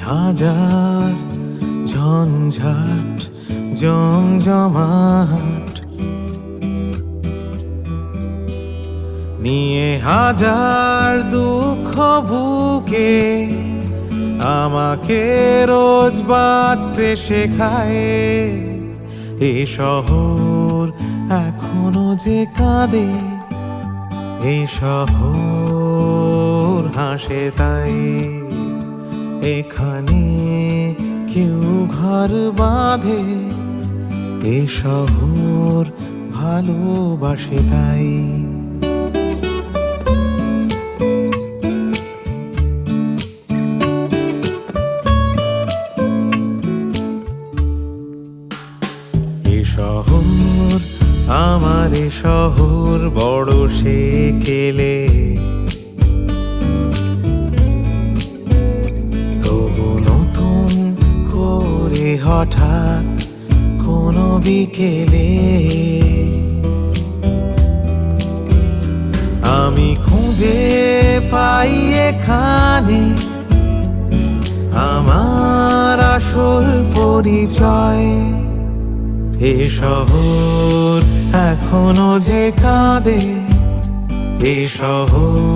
হাজার ঝঞ্ঝাট জমজমাট, নিয়ে হাজার দুঃখ বুকে আমাকে রোজ বাঁচতে শেখায়। এ শহর এখনো যে কাঁদে, এ শহর হাসে তাই। এখানে কেউ ঘর বাঁধে, এ শহর ভালোবাসে তাই। এ শহর আমার, এ শহর বড় সেকেলে, তবু নতুন করে হঠাৎ কোনো বিকেলে আমি খুঁজে পাই এখানে আমার আসল পরিচয়। এ শহর এখনো যে কাঁদে, এ শহর